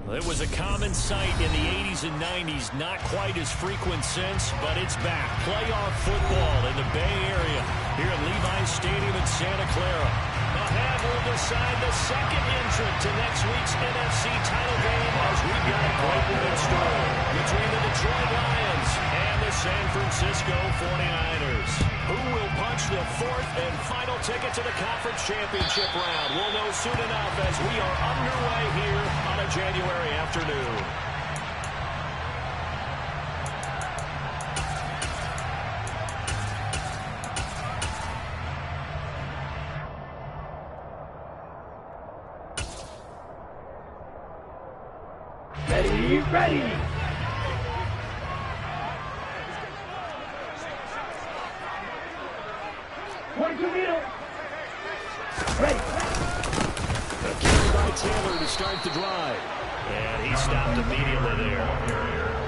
It was a common sight in the 80s and 90s, not quite as frequent since, but it's back. Playoff football in the Bay Area here at Levi's Stadium in Santa Clara. The half will decide the second entrant to next week's NFC title game as we've got a great one in store between the Detroit Lions and the San Francisco 49ers. Who will punch the fourth and final ticket to the conference championship round? We'll know soon enough as we are underway here on a January afternoon. Ready. Ready. A carry by Taylor to start the drive. And he stopped immediately there.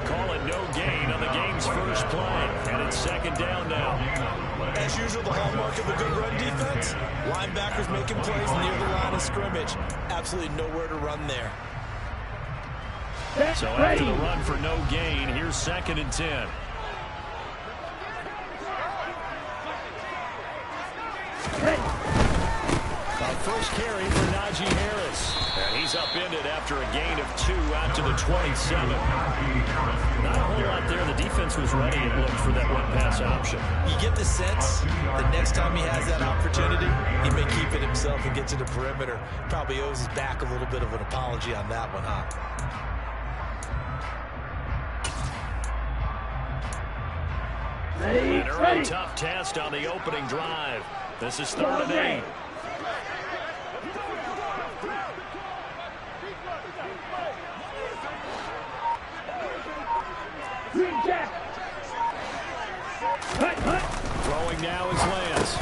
Call it no gain on the game's first play. And it's second down now. As usual, the hallmark of a good run defense. Linebackers making plays near the line of scrimmage. Absolutely nowhere to run there. So after the run for no gain, here's second and 10. First carry for Najee Harris. And he's upended after a gain of 2 out to the 27. Not a whole lot there. The defense was ready, it looked, for that run-pass option. You get the sense that next time he has that opportunity, he may keep it himself and get to the perimeter. Probably owes his back a little bit of an apology on that one, huh? An early tough test on the opening drive. This is 3rd and 8. Throwing now is Lance.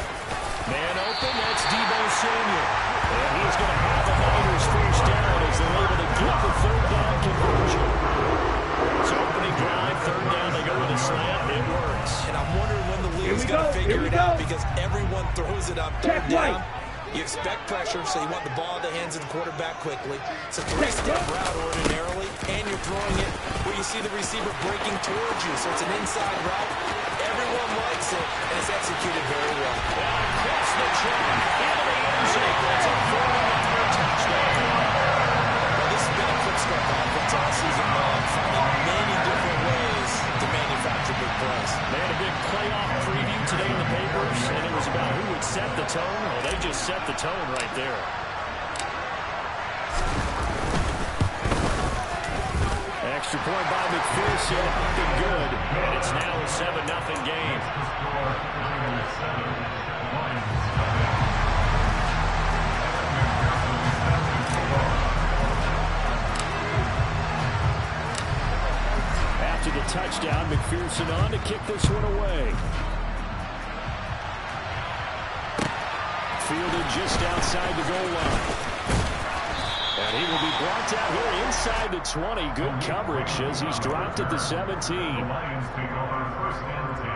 Man open, that's Deebo Samuel. And he's going to have the Niners first down as they're able to get the 3rd down conversion. So opening drive, 3rd down, they go with a slant, it works. And I'm wondering when the league's going to figure it out because everyone throws it on 3rd down. You expect pressure, so you want the ball in the hands of the quarterback quickly. It's a 3-step route ordinarily, and you're throwing it where you see the receiver breaking towards you, so it's an inside route. Everyone likes it, and it's executed very well. Well, across the track, into the end zone. That's a 40-yard touchdown. Well, this has been a quick start offense all season long, finding many different ways to manufacture big plays. They had a big playoff preview today in the papers, and it was about who would set the tone. Well, they just set the tone right there. Extra point by McPherson, up and good. And it's now a 7-0 game. After the touchdown, McPherson on to kick this one away. Fielded just outside the goal line. And he will be brought down here inside the 20. Good coverage as he's dropped at the 17. Lions take over 1st and 10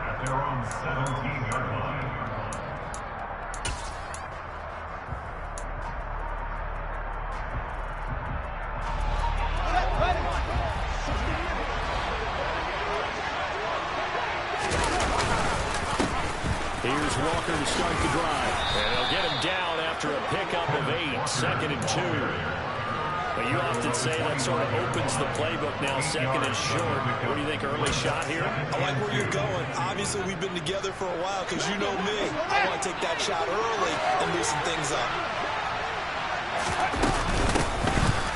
at their own 17-yard line. Here's Walker to start the drive. And they'll get him down after a pickup of 8, 2nd and 2. But you often say that sort of opens the playbook now, 2nd and short. What do you think, early shot here? I like where you're going. Obviously, we've been together for a while because you know me. I want to take that shot early and loosen things up.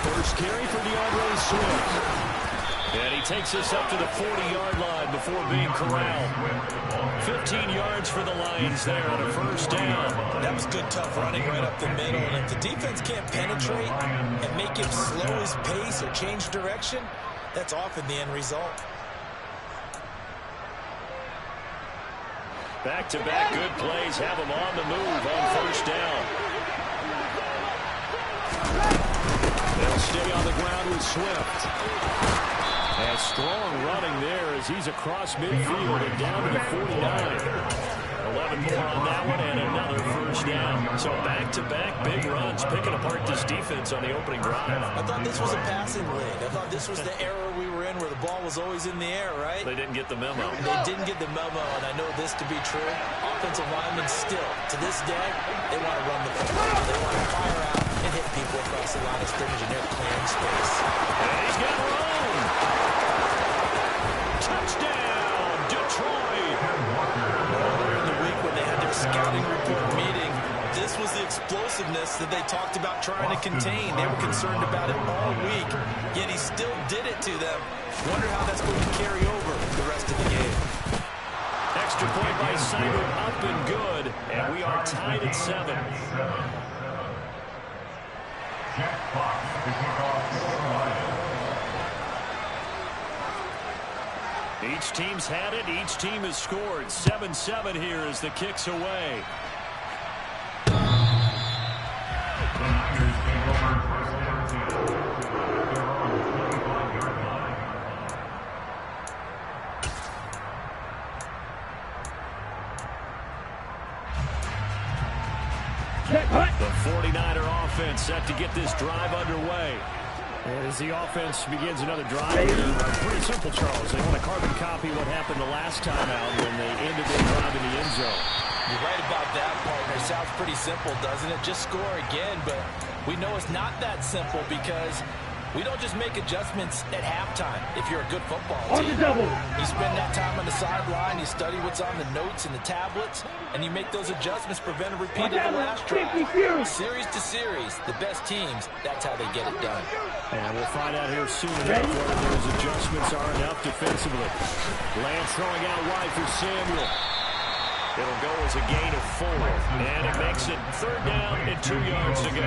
First carry for DeAndre Swift. And he takes us up to the 40-yard line before being corralled. 15 yards for the Lions there on a 1st down. That was good, tough running right up the middle. And if the defense can't penetrate and make him slow his pace or change direction, that's often the end result. Back-to-back good plays have him on the move on 1st down. They'll stay on the ground with Swift. And strong running there as he's across midfield and down to the 49. 11 more on that one and another first down. So back-to-back big runs, picking apart this defense on the opening drive. I thought this was a passing league. I thought this was the era we were in where the ball was always in the air, right? They didn't get the memo. They didn't get the memo, and I know this to be true. Offensive linemen still, to this day, they want to run the football. They want to fire out and hit people across the line of scrimmage, and they're clearing space. And he's got room. Touchdown, Detroit. Earlier in the week when they had their scouting report meeting, this was the explosiveness that they talked about trying to contain. They were concerned about it all week, yet he still did it to them. Wonder how that's going to carry over the rest of the game. Extra point by Simon, up and good, and we are tied at 7. Jack Fox to kick off for the Lions. Each team's had it. Each team has scored. 7-7 here as the kick's away. The Niners take over first and 10. Their own 25-yard line. The 49er offense set to get this drive underway. As the offense begins another drive, pretty simple, Charles. They want to carbon copy what happened the last time out when they ended their drive in the end zone. You're right about that, partner. Sounds pretty simple, doesn't it? Just score again, but we know it's not that simple because we don't just make adjustments at halftime if you're a good football team. You spend that time on the sideline, you study what's on the notes and the tablets, and you make those adjustments, prevent a repeat of the last drive. Series to series, the best teams, that's how they get it done. And we'll find out here soon enough whether those adjustments are enough defensively. Lance throwing out wide for Samuel. It'll go as a gain of 4, and it makes it 3rd down and 2 yards to go.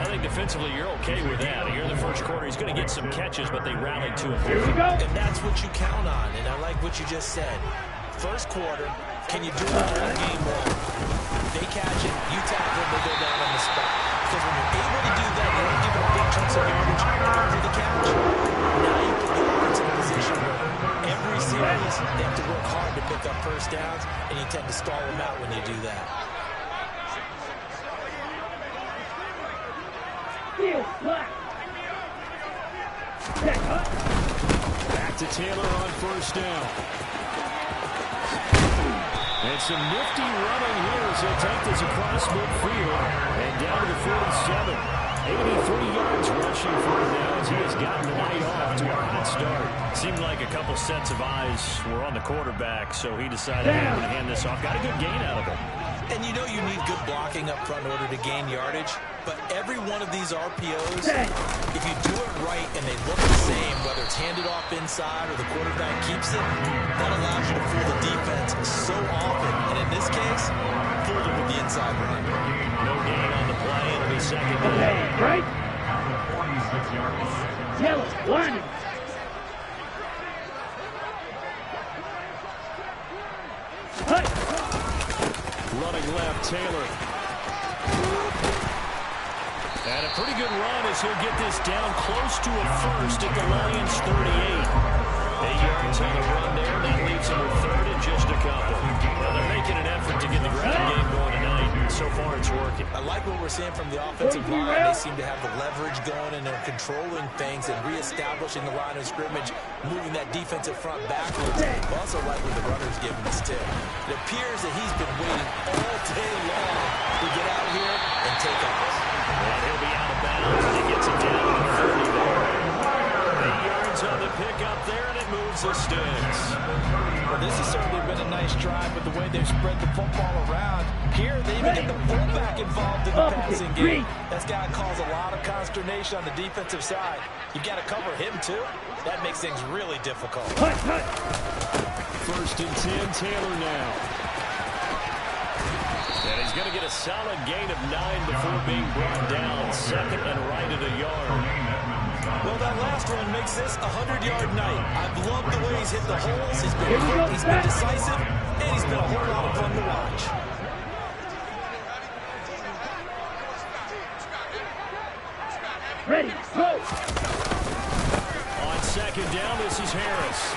I think defensively you're okay with that. Here in the first quarter, he's going to get some catches, but they rallied to him. And that's what you count on, and I like what you just said. First quarter, can you do it all game long? They catch it, you tackle them, they go down on the spot. Because when you're able to do that, you don't give up big chunks of yardage after the catch. Now you put the offense in a position where every series, they have to work hard to pick up first downs, and you tend to stall them out when you do that. Back to Taylor on first down. And some nifty running here as he'll take this across midfield and down to the 47. 83 yards rushing for him now as he has gotten the night off to a hot start. Seemed like a couple sets of eyes were on the quarterback, so he decided he would hand this off. Got a good gain out of it. And you know you need good blocking up front in order to gain yardage, but every one of these RPOs, if you do it right and they look the same, whether it's handed off inside or the quarterback keeps it, that allows you to fool the defense so often. And in this case, fooled them with the inside run. No gain on the play. It'll be 2nd down. Right? At the 46-yard line. Yellow, one. Running left, Taylor. And a pretty good run as he'll get this down close to a first at the Lions 38. 8 yards on the run there. That leaves him with 3rd and just a couple. Well, they're making an effort to get the ground game going tonight. So far, it's working. I like what we're seeing from the offensive line. They seem to have the leverage going, and they're controlling things and reestablishing the line of scrimmage, moving that defensive front backwards. I also like what the runner's giving us, too. It appears that he's been waiting all day long to get out here and take off. And he'll be out of bounds, and he gets it down to the 30 there. 8 yards on the pickup there, and it moves the sticks. Well, this has certainly been a nice drive with the way they've spread the football around. Here, they even get the fullback involved in the passing game. That's got to cause a lot of consternation on the defensive side. You got to cover him, too. That makes things really difficult. 1st and 10, Taylor now. And he's going to get a solid gain of 9 before being brought down. 2nd and right at a yard. Well, that last one makes this a 100-yard night. I've loved the way he's hit the holes. He's been quick, he's been decisive, and he's been a whole lot of fun to watch. Ready, go! On 2nd down, this is Harris.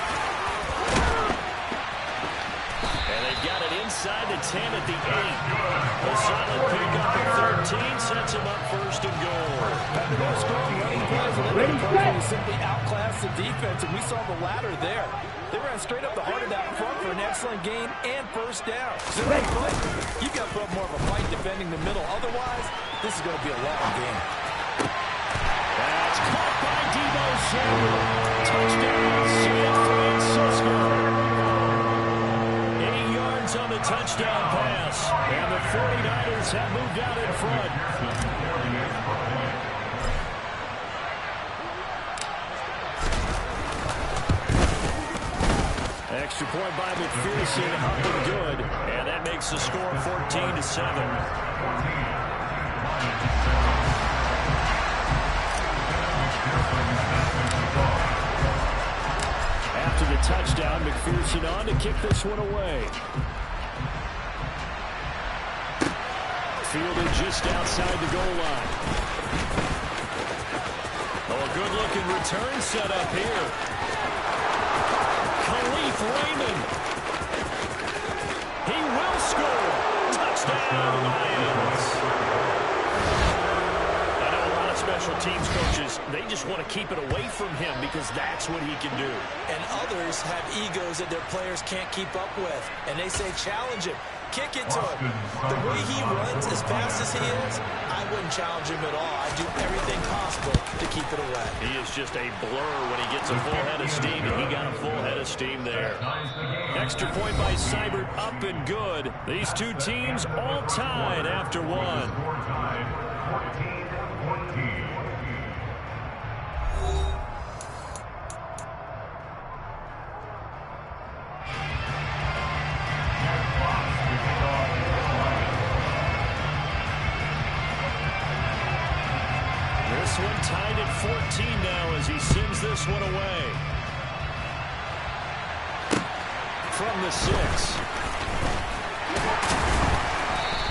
And they've got it inside inside the 10 at the 8. A solid pickup at 13 sets him up first and goal. After those scoring running plays, and then the approach was simply outclassed the defense, and we saw the latter there. They ran straight up the heart of that front for an excellent gain and first down. You've got to put up more of a fight defending the middle. Otherwise, this is going to be a long game. That's caught by Deebo Samuel. Touchdown, San Francisco. 8 yards on the touchdown pass. And the 49ers have moved out in front. Extra point by McPherson, up and good. And that makes the score 14-7. After the touchdown, McPherson on to kick this one away. Fielded just outside the goal line. Oh, a good-looking return set up here. Khalif Raymond. He will score. Touchdown, Lions. I know a lot of special teams coaches, they just want to keep it away from him because that's what he can do. And others have egos that their players can't keep up with. And they say, challenge him. Kick it to him. The way he runs as fast as he is, I wouldn't challenge him at all. I'd do everything possible to keep it away. He is just a blur when he gets a full head of steam, and he got a full head of steam there. Extra point by Seibert, up and good. These two teams all tied after one. This one tied at 14 now as he sends this one away. From the 6.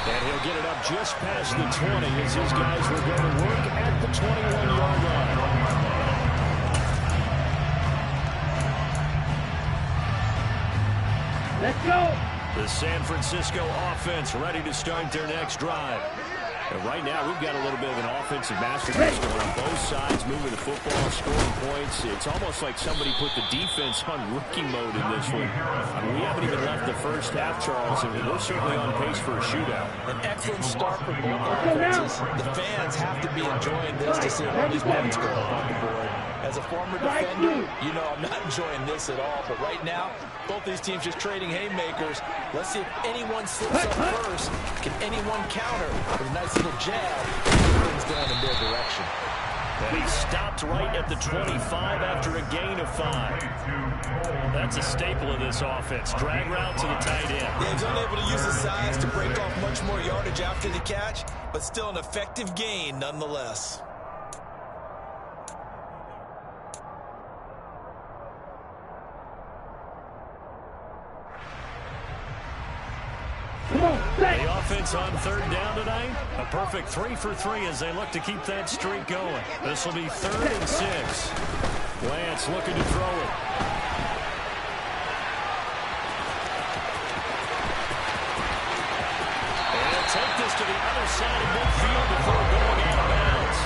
And he'll get it up just past the 20 as his guys will go to work at the 21-yard line. Let's go. The San Francisco offense ready to start their next drive. And right now, we've got a little bit of an offensive masterpiece going on both sides, moving the football, scoring points. It's almost like somebody put the defense on rookie mode in this one. I mean, we haven't even left the first half, Charles, and we're certainly on pace for a shootout. An excellent start for both offenses. The fans have to be enjoying this to see all these points go up on the board. As a former defender, you know I'm not enjoying this at all. But right now, both these teams just trading haymakers. Let's see if anyone slips up first. Can anyone counter with a nice little jab? Things going in their direction. And he stopped right at the 25 after a gain of 5. That's a staple of this offense. Drag route to the tight end. Yeah, he's unable to use his size to break off much more yardage after the catch, but still an effective gain nonetheless. The offense on third down tonight. A perfect 3 for 3 as they look to keep that streak going. This will be 3rd and 6. Lance looking to throw it. And take this to the other side of midfield before going out of bounds.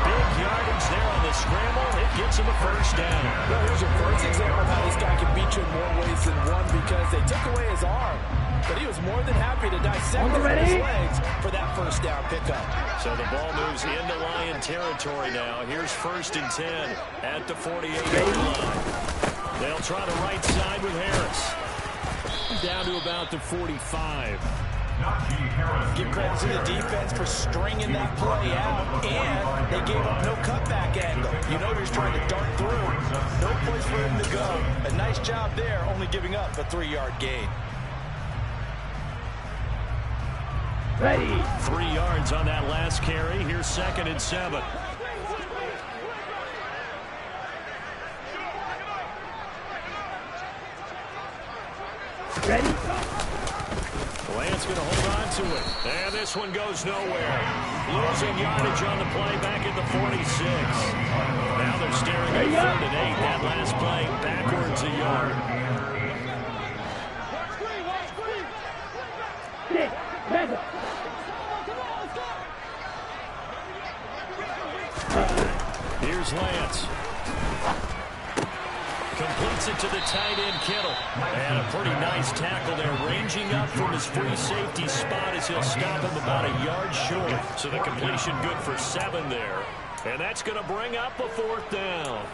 Big yardage there on the scramble. It gets him a first down. Well, here's your first example of how this guy can beat you in more ways than one because they took away his arm. But he was more than happy to dissect it with his legs for that first down pickup. So the ball moves into Lion territory now. Here's 1st and 10 at the 48-yard line. They'll try the right side with Harris. Down to about the 45. Give credit to the defense for stringing that play out, and they gave up no cutback angle. You know he's trying to dart through. No place for him to go. A nice job there, only giving up a 3-yard gain. Ready. 3 yards on that last carry. Here's 2nd and 7. Ready. Lance going to hold on to it. And this one goes nowhere. Losing yardage on the play back at the 46. Now they're staring at 3rd and 8. That last play backwards a yard. Gets it to the tight end, Kittle. And a pretty nice tackle there, ranging up from his free safety spot as he'll stop him about a yard short. So the completion good for 7 there. And that's going to bring up a 4th down.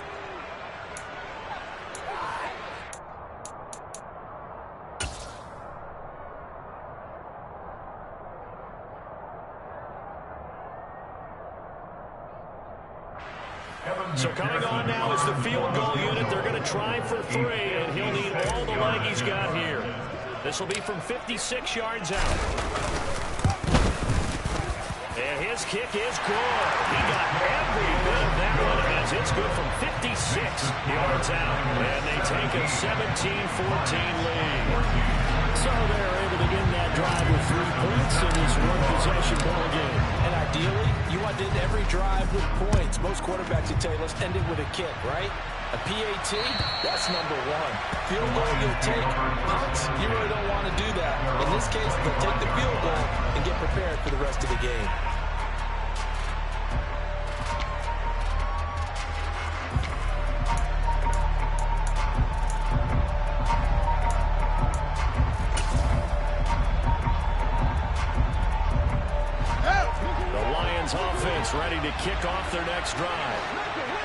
So coming on now is the field goal unit. They're going to try for 3, and he'll need all the leg he's got here. This will be from 56 yards out. And his kick is good. He got every bit of that one as it's good from 56 yards out. And they take a 17-14 lead. So they're able to get that drive with 3 points in this one-possession ball game. And ideally, you want to end every drive with points. Most quarterbacks, you tell you, let's end it with a kick, right? A PAT, that's number 1. Field goal, you'll take. Punts, you really don't want to do that. In this case, they'll take the field goal and get prepared for the rest of the game. Ready to kick off their next drive.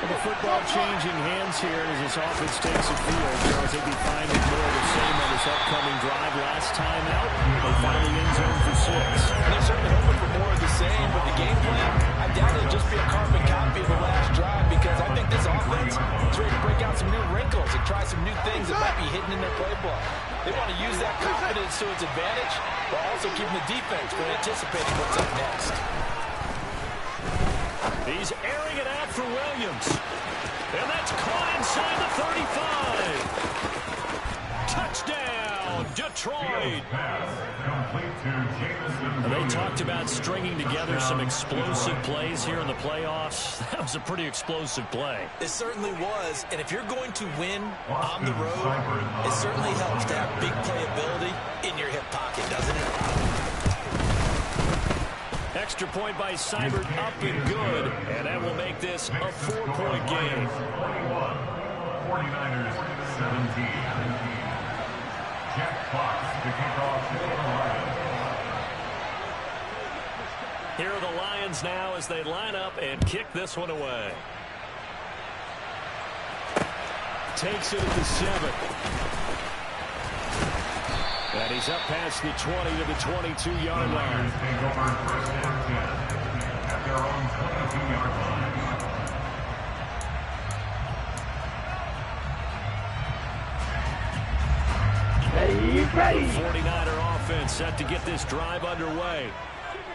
Well, the football changing hands here as this offense takes the field. Charles, they'd be fine with more of the same on this upcoming drive. Last time out, they found the end zone for 6. And they're certainly hoping for more of the same, but the game plan, I doubt it'll just be a carbon copy of the last drive because I think this offense is ready to break out some new wrinkles and try some new things that might be hidden in their playbook. They want to use that confidence to its advantage, while also keeping the defense from anticipating what's up next. He's airing it out for Williams. And that's caught inside the 35. Touchdown, Detroit. They talked about stringing together some explosive plays here in the playoffs. That was a pretty explosive play. It certainly was. And if you're going to win on the road, it certainly helps to have big playability in your hip pocket, doesn't it? Extra point by Seibert, up and good. And that will make this a 4-point game. 49ers 17. Jack Fox to kick off for the Lions. Here are the Lions now as they line up and kick this one away. Takes it at the 7. And he's up past the 20 to the 22-yard line. Take over 1st and 10 at their own 22-yard line. Ready. The 49er offense set to get this drive underway.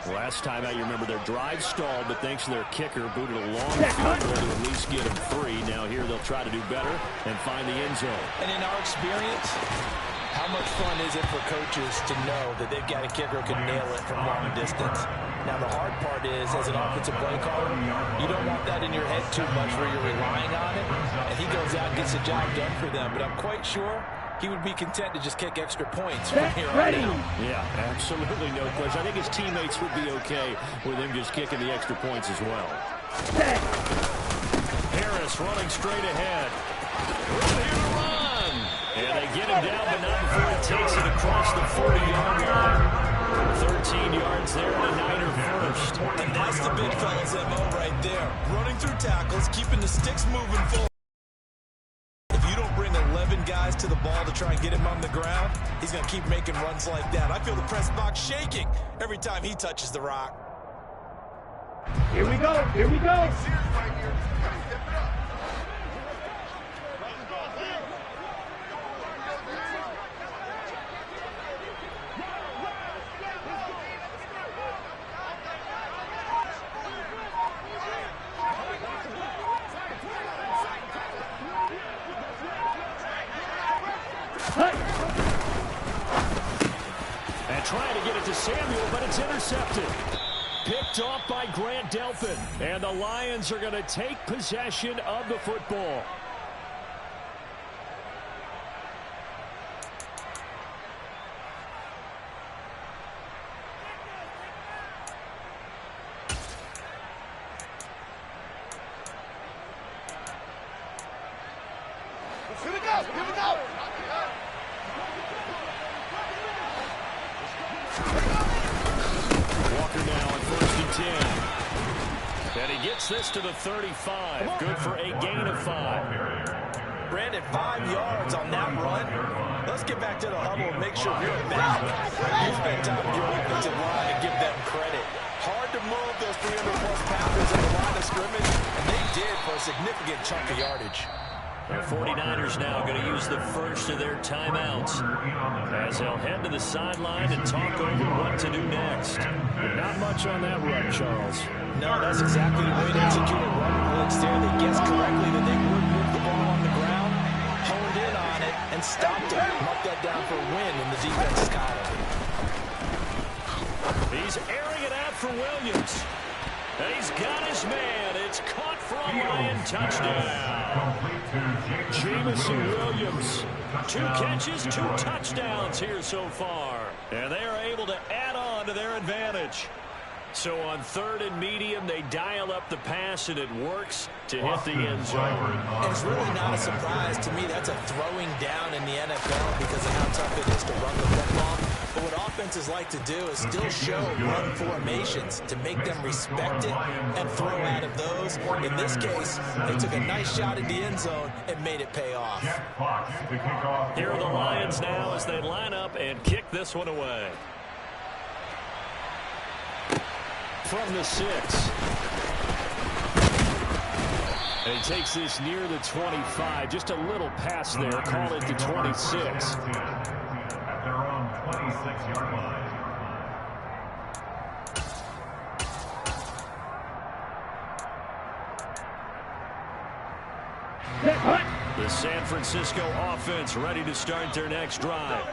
Last time out, you remember their drive stalled, but thanks to their kicker, booted a long field goal to at least get them 3. Now here they'll try to do better and find the end zone. And in our experience, how much fun is it for coaches to know that they've got a kicker who can nail it from long distance? Now, the hard part is, as an offensive play caller, you don't want that in your head too much where you're relying on it, and he goes out and gets the job done for them. But I'm quite sure he would be content to just kick extra points from here on out. Yeah, absolutely no question. I think his teammates would be okay with him just kicking the extra points as well. Harris running straight ahead. Ready to run. And they get him down, but not before he takes it across the 40-yard line. 13 yards there and a Niner first. And that's the big fella's MO right there. Running through tackles, keeping the sticks moving forward. If you don't bring 11 guys to the ball to try and get him on the ground, he's going to keep making runs like that. I feel the press box shaking every time he touches the rock. Here we go. Here we go. And trying to get it to Samuel, but it's intercepted. Picked off by Grant Delphin. And the Lions are going to take possession of the football. Here we go. Walker now on 1st and 10. And he gets this to the 35. Good for a gain of 5. Brandon, 5 yards on that run. Let's get back to the huddle and make sure you're back. You spend time with your offensive line and give them credit. Hard to move those 300-plus pounders in the line of scrimmage, and they did for a significant chunk of yardage. The 49ers now going to use the first of their timeouts as they'll head to the sideline and talk over what to do next. Not much on that run, Charles. No, that's exactly the way to execute a run blitz there. They guessed correctly that they would move the ball on the ground, honed in on it, and stopped it. Marked that down for a win in the defense's column. He's airing it out for Williams. And he's got his man. It's caught for a Lion touchdown. Jamison Williams. 2 catches, 2 touchdowns here so far. And they are able to add on to their advantage. So on 3rd and medium, they dial up the pass, and it works to hit the end zone. And it's really not a surprise to me. That's a throwing down in the NFL because of how tough it is to run the football. But what offenses like to do is still show run formations to make them respect it and throw out of those. In this case, they took a nice shot in the end zone and made it pay off. Here are the Lions now as they line up and kick this one away. From the 6. And he takes this near the 25. Just a little pass there. Call it the 26. At their own 26-yard line. The San Francisco offense ready to start their next drive.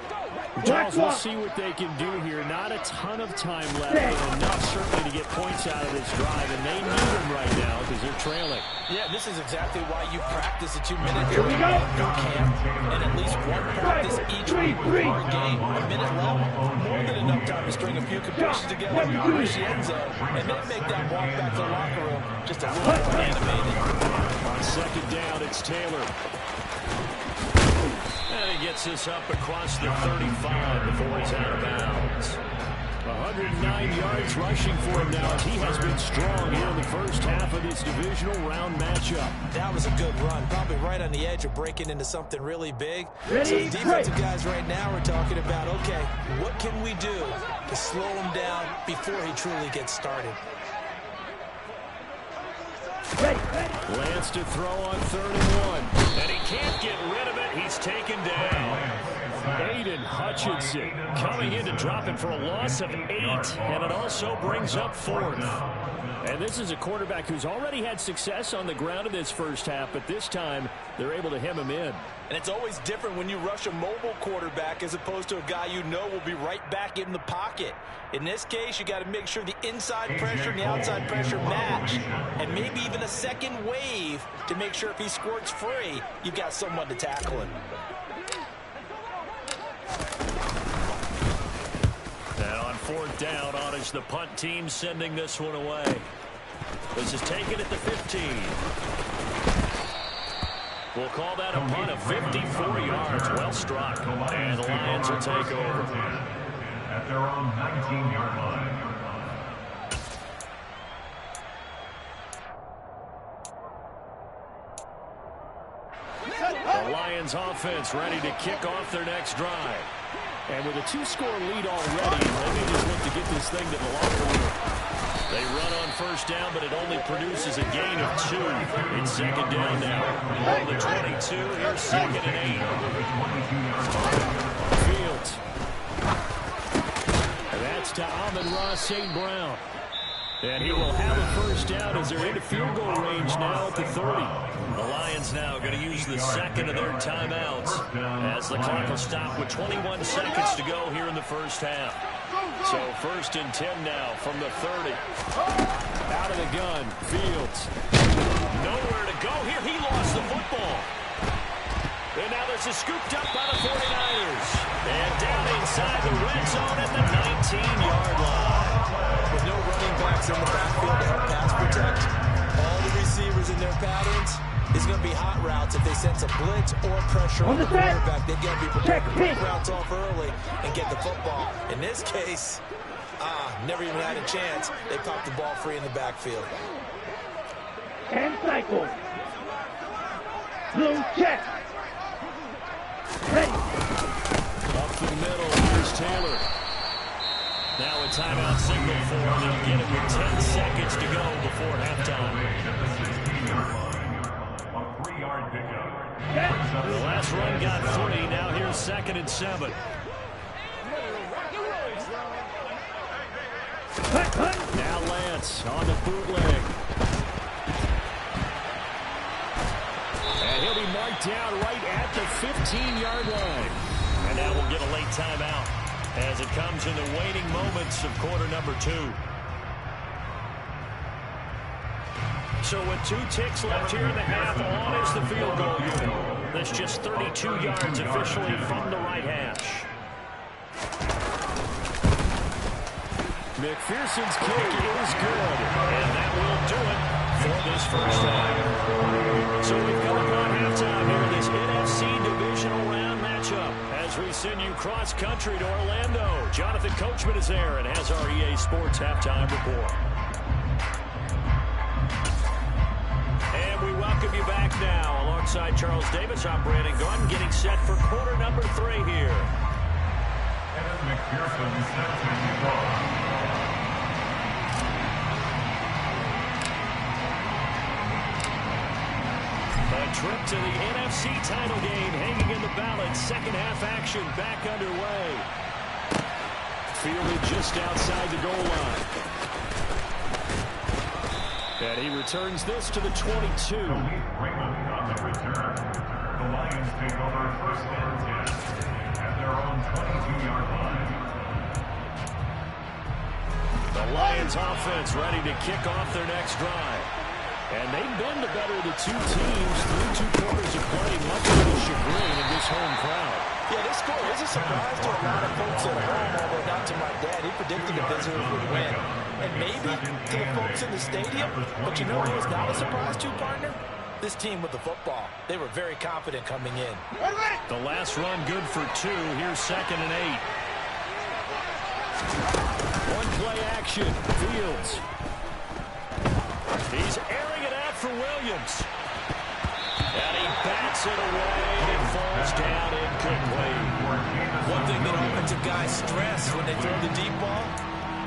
Charles, we'll see what they can do here. Not a ton of time left, but enough certainly to get points out of this drive, and they need them right now because they're trailing. Yeah, this is exactly why you practice a 2-minute drill in camp, and at least one practice each week before a game. A minute left, more than enough time to string a few completions together, reach the end zone, and then make that walk back to the locker room just a little more animated. On 2nd down, it's Taylor. And he gets this up across the 35 before he's out of bounds. 109 yards rushing for him now as he has been strong here in the first half of this divisional round matchup. That was a good run, probably right on the edge of breaking into something really big. So the defensive guys right now are talking about, okay, what can we do to slow him down before he truly gets started? Lance to throw on 3rd and 1. And he can't get rid of it. He's taken down. Aiden Hutchinson coming in to drop it for a loss of 8. And it also brings up 4th. And this is a quarterback who's already had success on the ground in this first half, but this time they're able to hem him in. And it's always different when you rush a mobile quarterback as opposed to a guy you know will be right back in the pocket. In this case, you got to make sure the inside pressure and the outside pressure match, and maybe even a second wave to make sure if he squirts free, you've got someone to tackle him. And on 4th down, on is the punt team sending this one away. This is taken at the 15. We'll call that a punt of 54 yards. Well struck. And the Lions will take over. At their own 19-yard line. The Lions offense ready to kick off their next drive. And with a 2-score lead already, they may just look to get this thing to the locker room. They run on 1st down, but it only produces a gain of 2. It's 2nd down now. On the 22, here's 2nd and 8. Fields. And that's to Amon-Ra St. Brown. And he will have a 1st down as they're into field goal range now at the 30. The Lions now going to use the 2nd of their timeouts as the clock will stop with 21 seconds to go here in the first half. So 1st and 10 now from the 30. Out of the gun, Fields. Nowhere to go here. He lost the football. And now there's a scooped up by the 49ers. And down inside the red zone at the 19-yard line. With no running backs in the backfield to help pass protect, all the receivers in their patterns, is going to be hot routes. If they sense a blitz or pressure on the quarterback, they've got to be prepared to break routes off early and get the football. In this case, never even had a chance. They popped the ball free in the backfield. And cycle. Blue check. Ready. Up the middle, here's Taylor. Now a timeout signal for them. They'll get it with 10 seconds to go before halftime. The last run got 3. Now here's 2nd and 7. Now Lance on the bootleg. And he'll be marked down right at the 15-yard line. And now we'll get a late timeout as it comes in the waning moments of quarter number 2. So with 2 ticks left here in the half, on is the field goal unit. That's just 32 yards officially from the right hash. McPherson's kick is good, and that will do it for this first half. So we've come upon halftime here in this NFC Divisional round matchup as we send you cross-country to Orlando. Jonathan Coachman is there and has our EA Sports halftime report. And we welcome you back now. Alongside Charles Davis, I'm Brandon Gunn, getting set for quarter number 3 here. McPherson set to kick off. A trip to the NFC title game hanging in the balance. Second half action back underway. Fielded just outside the goal line. And he returns this to the 22. Raymond on the return. The Lions take over 1st and 10 at their own 22-yard line. The Lions offense ready to kick off their next drive. And they've been the better of the 2 teams through 2 quarters of play, much to the chagrin of this home crowd. Yeah, this score is a surprise to a lot of folks at home, although not to my dad. He predicted the visitors would win. And maybe to the folks in the stadium, but you know who was not a surprise to, partner? This team with the football. They were very confident coming in. The last run good for 2. Here's 2nd and 8. One play action. Fields. He's airing it out for Williams. And he bats it away and falls down incomplete. One thing that offensive guys stress when they throw the deep ball,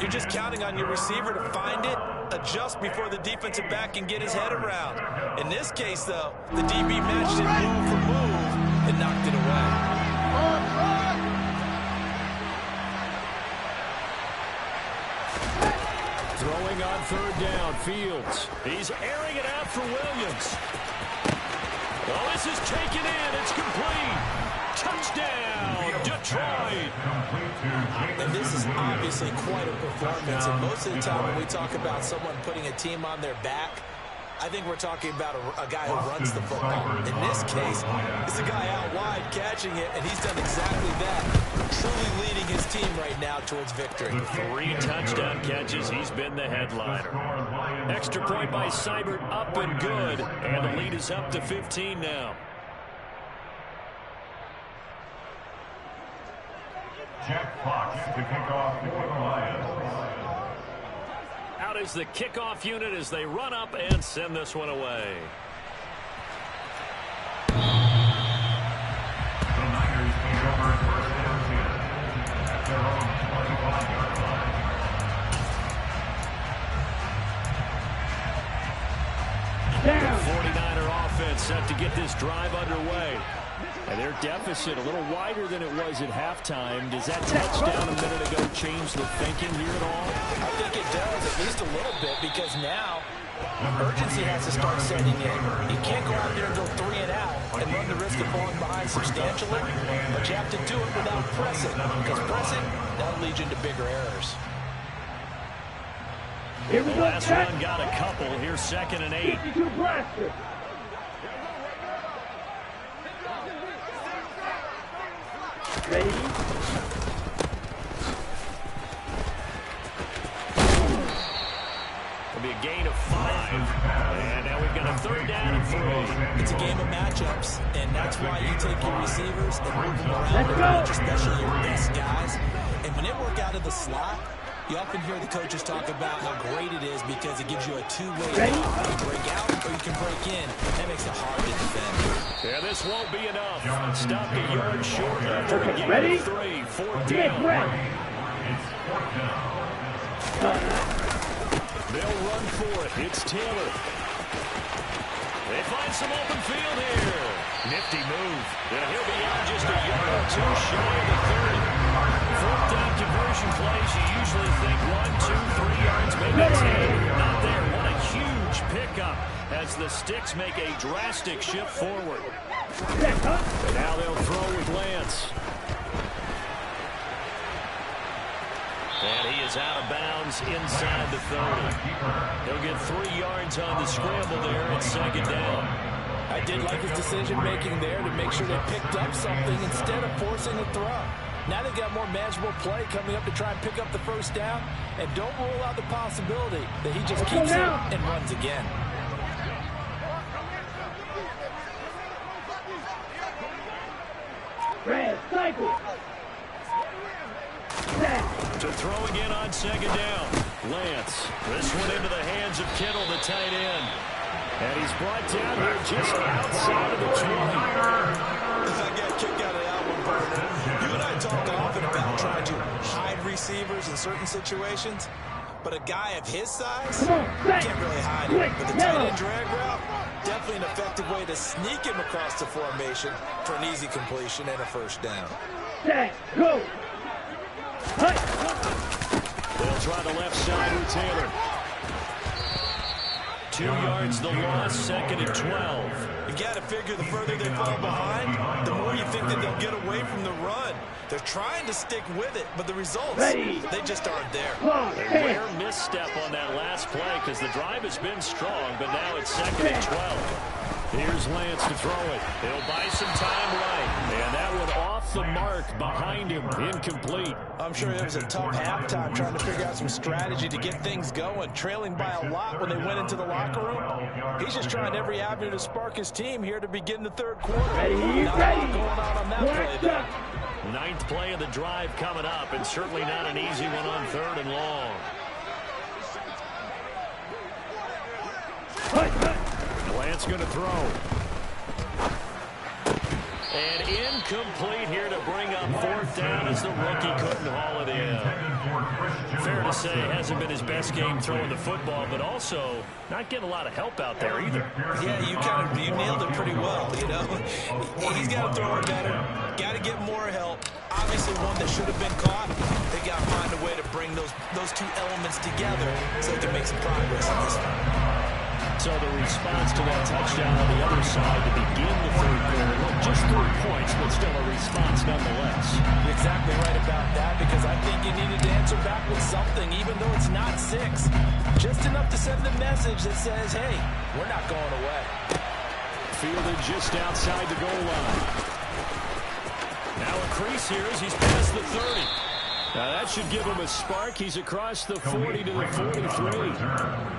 you're just counting on your receiver to find it, adjust before the defensive back can get his head around. In this case, though, the DB matched it move for move and knocked it away. Throwing on 3rd down, Fields. He's airing it out for Williams. Well, this is taken in. It's complete. Touchdown, Detroit. And this is obviously quite a performance. And most of the time when we talk about someone putting a team on their back, I think we're talking about a guy who runs the football. In this case, it's a guy out wide catching it, and he's done exactly that, truly leading his team right now towards victory. 3 touchdown catches. He's been the headliner. Extra point by Seibert, up and good. And the lead is up to 15 now. Jack Fox to kick off for the Lions. Out is the kickoff unit as they run up and send this one away. The Niners take over 1st and 10 at their own 25-yard line. The 49er offense set to get this drive underway. And their deficit a little wider than it was at halftime. Does that touchdown a minute ago change the thinking here at all? I think it does, at least a little bit, because now urgency has to start setting in. You can't go out there and go 3 and out and run the risk of falling behind substantially, but you have to do it without pressing, because pressing, that'll lead you into bigger errors. Here we The go, last Jack. one got a couple. Here's 2nd and 8. 52 blaster. Ready? It'll be a gain of 5. And now we've got a 3rd down and 3. It's a game of matchups, and that's why you take your receivers and move them around, especially your best guys. And when they work out of the slot, you often hear the coaches talk about how great it is because it gives you a two-way route. You can break out or you can break in. That makes it hard to defend. Yeah, this won't be enough. Stopped a yard short after a game of 3. 4th down. They'll run for it. It's Taylor. They find some open field here. Nifty move. And he'll be out just a yard or 2 shy of the 30. 4th down conversion plays, you usually think 1, 2, 3 yards, maybe 10. Not there. What a huge pickup as the Sticks make a drastic shift forward. And now they'll throw with Lance. And he is out of bounds inside the 30. He'll get 3 yards on the scramble there at 2nd down. I did like his decision-making there to make sure they picked up something instead of forcing a throw. Now they've got more manageable play coming up to try and pick up the 1st down. And don't rule out the possibility that he just keeps it and runs again. Red cycle. To throw again on 2nd down. Lance. This one into the hands of Kittle, the tight end. And he's brought down here just outside of the 20. I got a kick out of that one, partner. You and I talk often about trying to hide receivers in certain situations. But a guy of his size can't really hide it. But the tight end drag route, definitely an effective way to sneak him across the formation for an easy completion and a 1st down. Set, go. They'll try the left side with Taylor. 2 yards the loss, 2nd and 12. You've got to figure the further they fall behind, the more you think that they'll get away from the run. They're trying to stick with it, but the results, they just aren't there. A rare misstep on that last play because the drive has been strong, but now it's 2nd and 12. Here's Lance to throw it. He'll buy some time right. And that one off the mark behind him. Incomplete. I'm sure it was a tough halftime trying to figure out some strategy to get things going. Trailing by a lot when they went into the locker room. He's just trying every avenue to spark his team here to begin the 3rd quarter. Not a lot going on that play, though. 9th play of the drive coming up, and certainly not an easy one on 3rd and long. Lance going to throw. And incomplete here to bring up 4th down as the rookie couldn't haul it in. Fair to say, hasn't been his best game throwing the football, but also not getting a lot of help out there either. Yeah, you nailed it pretty well, you know. He's got to throw it better, got to get more help. Obviously one that should have been caught. They got to find a way to bring those 2 elements together so they can make some progress in this one. So the response to that touchdown on the other side to begin the 3rd quarter. Look, just 3 points, but still a response nonetheless. You're exactly right about that because I think you needed to answer back with something, even though it's not 6. Just enough to send the message that says, hey, we're not going away. Fielded just outside the goal line. Now a crease here as he's past the 30. Now that should give him a spark. He's across the 40 to the 43.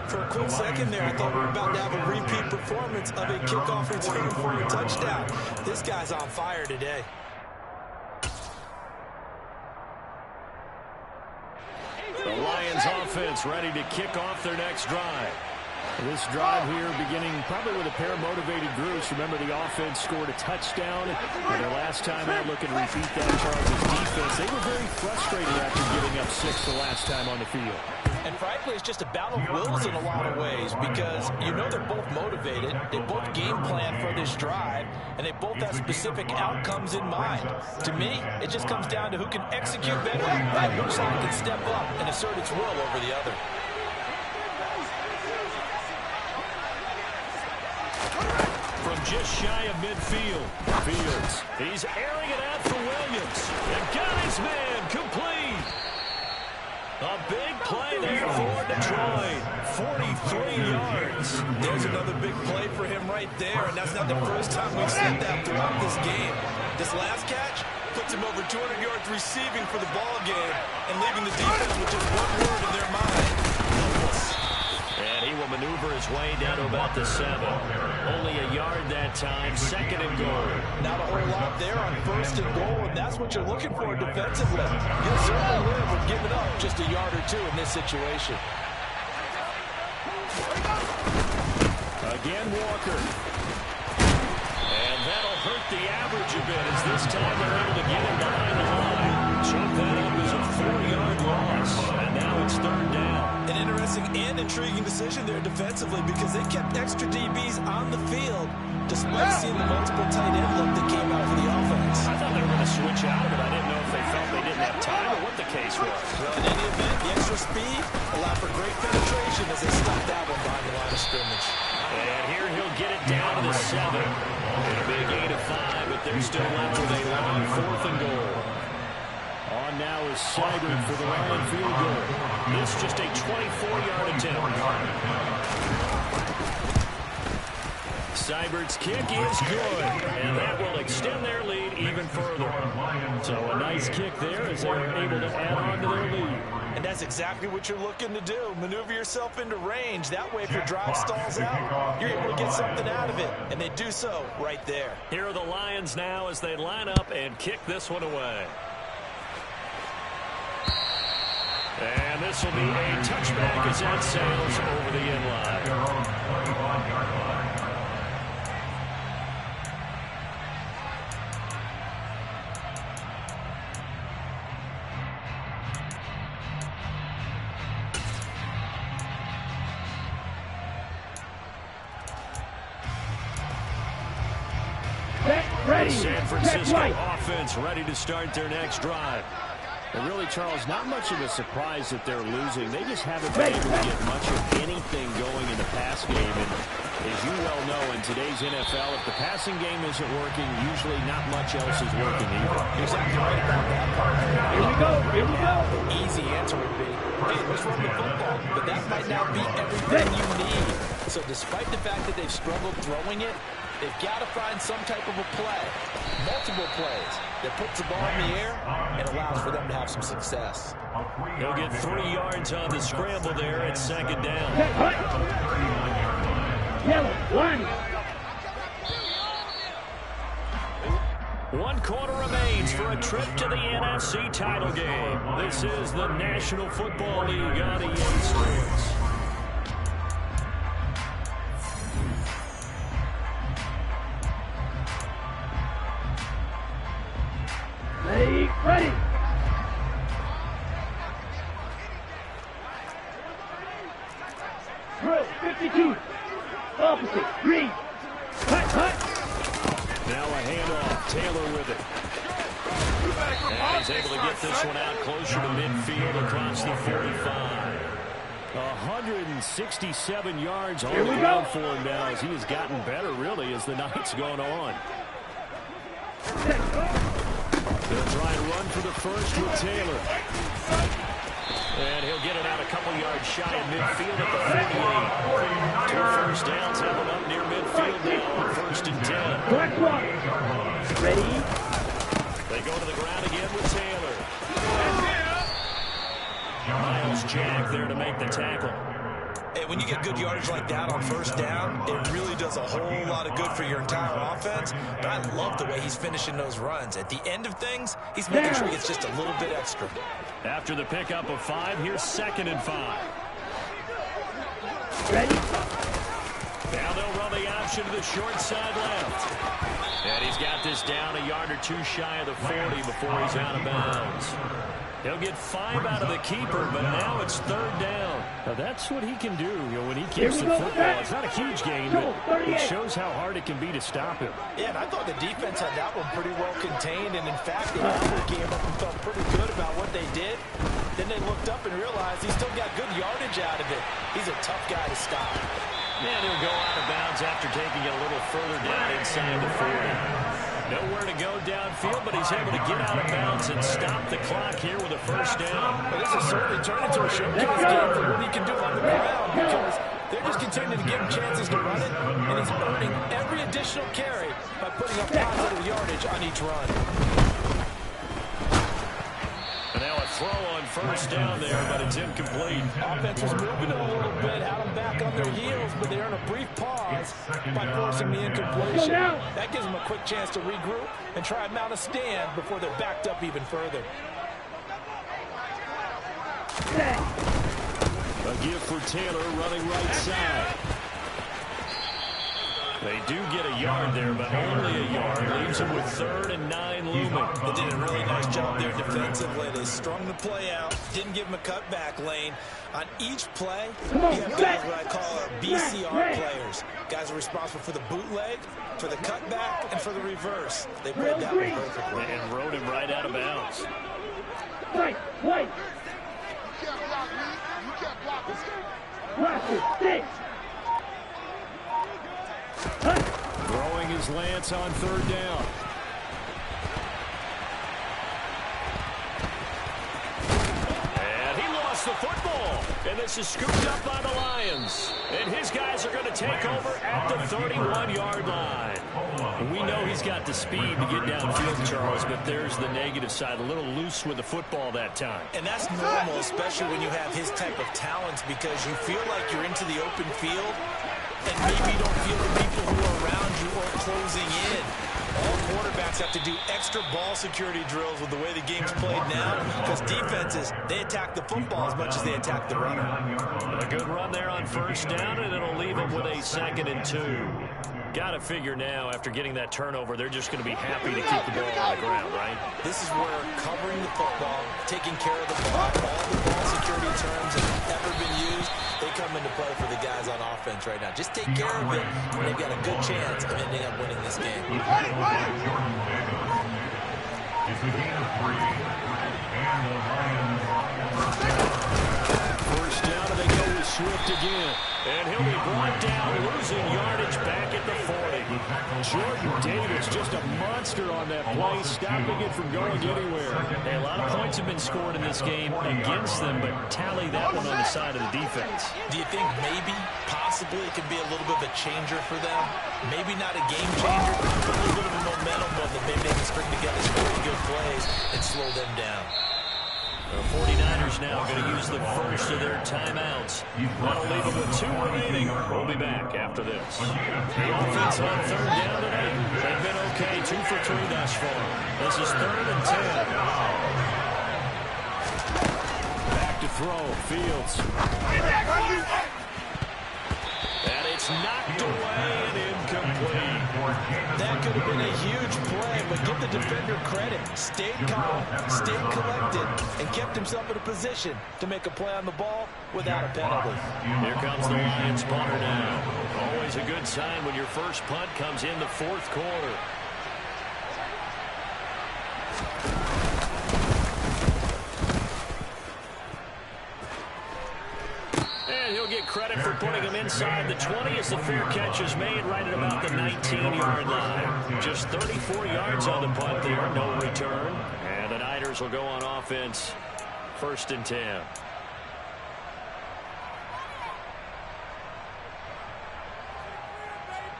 For a quick second there, I thought we were about to have a repeat performance of a kickoff return for a touchdown. This guy's on fire today. The Lions offense ready to kick off their next drive. This drive here beginning probably with a pair of motivated groups. Remember, the offense scored a touchdown. And their last time out looking to repeat that Chargers defense. They were very frustrated after giving up 6 the last time on the field. And frankly, it's just a battle of wills in a lot of ways because you know they're both motivated. They both game plan for this drive, and they both have specific outcomes in mind. To me, it just comes down to who can execute better and which side can step up and assert its will over the other. From just shy of midfield, Fields. He's airing it out for Williams. And got his man complete. A big play there for Detroit. 43 yards. There's another big play for him right there, and that's not the first time we've seen that throughout this game. This last catch puts him over 200 yards receiving for the ball game and leaving the defense with just one word in their mind. And he will maneuver his way down to about the 7. Only a yard that time, 2nd and goal. Not a whole lot there on 1st and goal, and that's what you're looking for defensively. You'll certainly live with giving up just a yard or 2 in this situation. Again, Walker. And that'll hurt the average a bit as this time they're able to get him behind the line. Chunk that up as a 4-yard loss, and now it's 3rd down. An interesting and intriguing decision there defensively because they kept extra DBs on the field despite seeing the multiple tight end look that came out for the offense. I thought they were going to switch out of it. I didn't know if they felt they didn't have time or what the case was. Well, in any event, the extra speed allowed for great penetration as they stopped that one behind the line of scrimmage. And here he'll get it down to the 7. A big 8 of 5, but they're still left with a long 4th and goal. On now is Seibert for the Lion field goal. This just a 24-yard attempt. Seibert's kick is good, and that will extend their lead even further. So a nice kick there as they're able to add on to their lead. And that's exactly what you're looking to do. Maneuver yourself into range. That way, if your drive stalls out, you're able to get something out of it. And they do so right there. Here are the Lions now as they line up and kick this one away. And this will be a touchback as that sails over the end line. Ready. San Francisco offense ready to start their next drive. And really, Charles, not much of a surprise that they're losing. They just haven't been able to get much of anything going in the pass game. And as you well know, in today's NFL, if the passing game isn't working, usually not much else is working either. Exactly right about that part. Here we go. Here we go. The easy answer would be, hey, let's run the football. But that might not be everything you need. So despite the fact that they've struggled throwing it, they've got to find some type of a play, multiple plays, that puts the ball in the air and allows for them to have some success. He'll get 3 yards on the scramble there at 2nd down. Yellow, 1. 1 quarter remains for a trip to the NFC title game. This is the National Football League on EA Sports. Ready. Drill, 52. Opposite, green. Cut. Now a handoff. Taylor with it. And he's able to get this one out closer to midfield across the 45. 167 yards on the ground for him now as he has gotten better, really, as the night's gone on. They'll try and run for the first with Taylor. And he'll get it out a couple yards shy of midfield at the 48. 2 first downs have him up near midfield now on 1st and 10. Black one. Ready. They go to the ground again with Taylor. Miles Jack there to make the tackle. And when you get good yardage like that on 1st down, it really does a whole lot of good for your entire offense. But I love the way he's finishing those runs. At the end of things, he's making sure he gets just a little bit extra. After the pickup of 5, here's 2nd and 5. Ready. Now they'll run the option to the short side left. And he's got this down a yard or 2 shy of the 40 before he's out of bounds. He'll get 5 out of the keeper, but now it's 3rd down. Now that's what he can do, when he keeps the football. It's not a huge gain, but it shows how hard it can be to stop him. Yeah, and I thought the defense had that one pretty well contained, and in fact, they probably came up and felt pretty good about what they did. Then they looked up and realized he's still got good yardage out of it. He's a tough guy to stop. And he'll go out of bounds after taking it a little further down inside the 40. Nowhere to go downfield, but he's able to get out of bounds and stop the clock here with a 1st down. Well, this has certainly turned into a showcase game for what he can do on the ground because they're just continuing to give him chances to run it, and he's earning every additional carry by putting up positive yardage on each run. And now a throw on first down there, but it's incomplete. Offense was moving a little bit, had them back on their heels, but they earned a brief pause by forcing the incompletion. That gives them a quick chance to regroup and try and mount a stand before they're backed up even further. A gift for Taylor running right side. They do get a yard there, but only a yard. Leaves them with 3rd and 9 looming. They did a really nice job there defensively. They strung the play out, didn't give them a cutback lane. On each play, you have guys what I call our BCR players. Guys are responsible for the bootleg, for the cutback, and for the reverse. They played that one perfectly. And rode him right out of bounds. Wait. Block it, stick. Throwing his Lance on 3rd down. And he lost the football. And this is scooped up by the Lions. And his guys are going to take over at the 31-yard line. And we know he's got the speed to get downfield, Charles, but there's the negative side. A little loose with the football that time. And that's normal, especially when you have his type of talents, because you feel like you're into the open field and maybe you don't feel the people who are around you or closing in. All quarterbacks have to do extra ball security drills with the way the game's played now, because defenses, they attack the football as much as they attack the runner. A good run there on 1st down, and it'll leave them with a 2nd and 2. Got to figure now, after getting that turnover, they're just going to be happy to keep the ball on the ground, right? This is where covering the football, taking care of the ball, all the ball security terms that have ever been used, they come into play for the guys on offense right now. Just take care of it, and they've got a good chance of ending up winning this game. It's a gain of 3, and the Lions. First down, and they go with Swift again. And he'll be brought down, losing yardage back at the 40. Jordan Davis, just a monster on that play, stopping it from going anywhere. Hey, a lot of points have been scored in this game against them, but tally that one on the side of the defense. Do you think maybe, possibly, it could be a little bit of a changer for them? Maybe not a game changer, but a little bit of a momentum one that maybe they can string together some pretty good plays and slow them down. The 49ers now going to use the first of their timeouts. That'll leave them with 2 remaining. We'll be back after this. The offense on 3rd down today, they've been okay. 2 for 3 thus far. This is 3rd and 10. Back to throw. Fields. And it's knocked away and incomplete. That could have been a huge play, but give the defender credit. Stayed calm, stayed collected, and kept himself in a position to make a play on the ball without a penalty. Here comes the Lions punter now. Always a good sign when your first punt comes in the 4th quarter. And he'll get credit for putting him inside the 20 as the fair catch is made right at about the 19-yard line. Just 34 yards on the punt there, no return. And the Niners will go on offense, 1st and 10.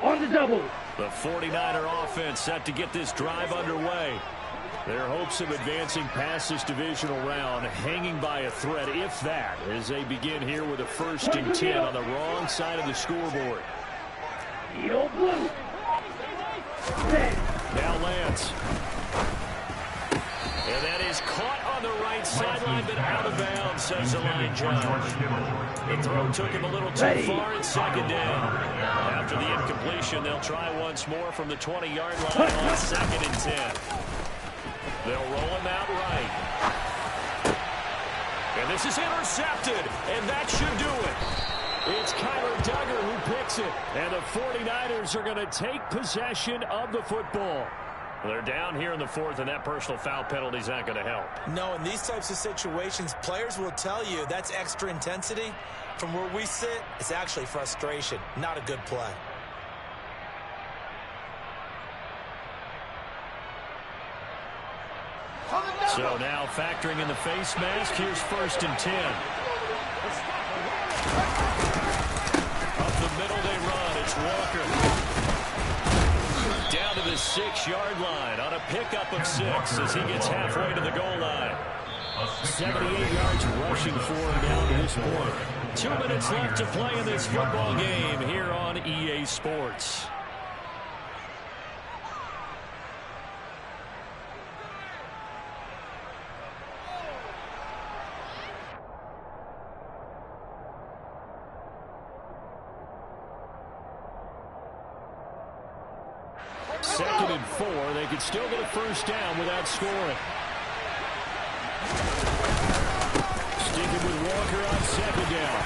On the double. The 49er offense set to get this drive underway. Their hopes of advancing past this divisional round hanging by a thread, if that, as they begin here with a 1st and 10 on the wrong side of the scoreboard. Yo, blue. Now Lance. And that is caught on the right sideline, but out of bounds, says the line judge. The throw took him a little too far in 2nd down. After the incompletion, they'll try once more from the 20-yard line on 2nd and 10. They'll roll him out right. And this is intercepted, and that should do it. It's Kyler Duggar who picks it, and the 49ers are going to take possession of the football. They're down here in the 4th, and that personal foul penalty is not going to help. No, in these types of situations, players will tell you that's extra intensity. From where we sit, it's actually frustration, not a good play. So now factoring in the face mask, here's 1st and 10. Up the middle they run. It's Walker. Down to the 6-yard line on a pickup of 6 as he gets halfway to the goal line. 78 yards rushing for him down to this point. 2 minutes left to play in this football game here on EA Sports. Second and 4. They could still get a first down without scoring. Sticking with Walker on second down.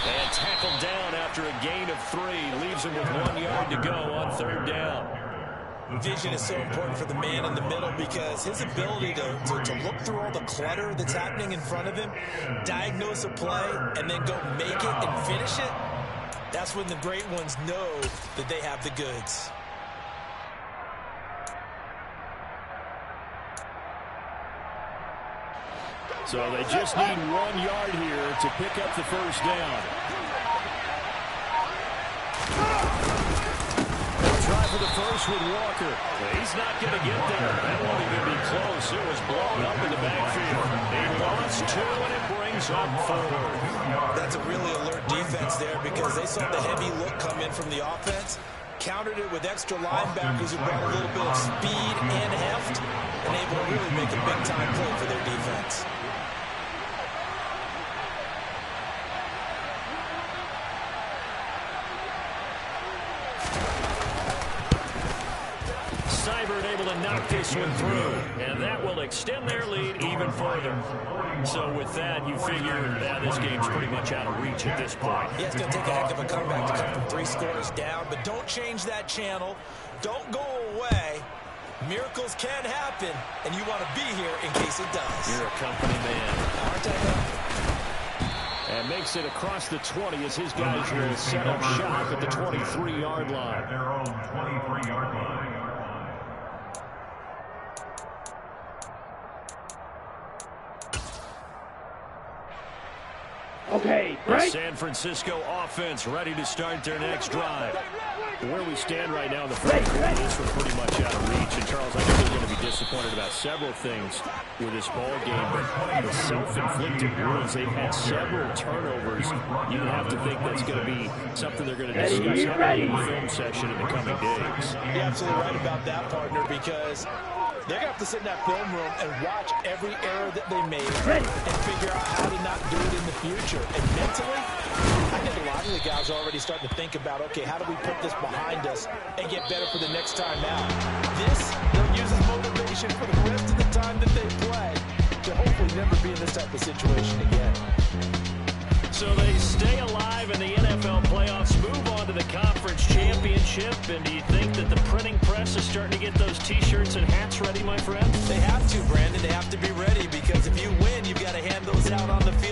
And tackled down after a gain of 3. Leaves him with 1 yard to go on third down. Vision is so important for the man in the middle because his ability to look through all the clutter that's happening in front of him, diagnose a play, and then go make it and finish it, that's when the great ones know that they have the goods. So they just need 1 yard here to pick up the first down. They'll try for the first with Walker. He's not going to get there. That won't even be close. It was blown up in the backfield. They lost 2, and it brings up 4. That's a really alert defense there because they saw the heavy look come in from the offense, countered it with extra linebackers who brought a little bit of speed and heft, and able to really make a big-time play for their defense. Able to knock this one through, and that will extend their lead even further. So with that, you figure that this game's pretty much out of reach at this point. Yeah, it's going to take a heck of a comeback to come from 3 scores down, but don't change that channel. Don't go away. Miracles can happen, and you want to be here in case it does. You're a company man. Aren't I though? And makes it across the 20 as his guys will set up shop at the 23-yard line. At their own 23-yard line. Okay, The break. San Francisco offense ready to start their next drive. Where we stand right now in the first quarter, this one pretty much out of reach. And Charles, I think they're going to be disappointed about several things with this ball game, but the self-inflicted wounds, they've had several turnovers. You have to think that's going to be something they're going to discuss in the film session in the coming days. You're absolutely right about that, partner, because they're going to have to sit in that film room and watch every error that they made and figure out how to not do it in the future. And mentally, I think a lot of the guys are already starting to think about, okay, how do we put this behind us and get better for the next time out? This, they'll use as motivation for the rest of the time that they play to hopefully never be in this type of situation again. So they stay alive in the NFL playoffs, move on to the conference championship. And do you think that the printing press is starting to get those T-shirts and hats ready, my friend? They have to, Brandon. They have to be ready because if you win, you've got to hand those out on the field.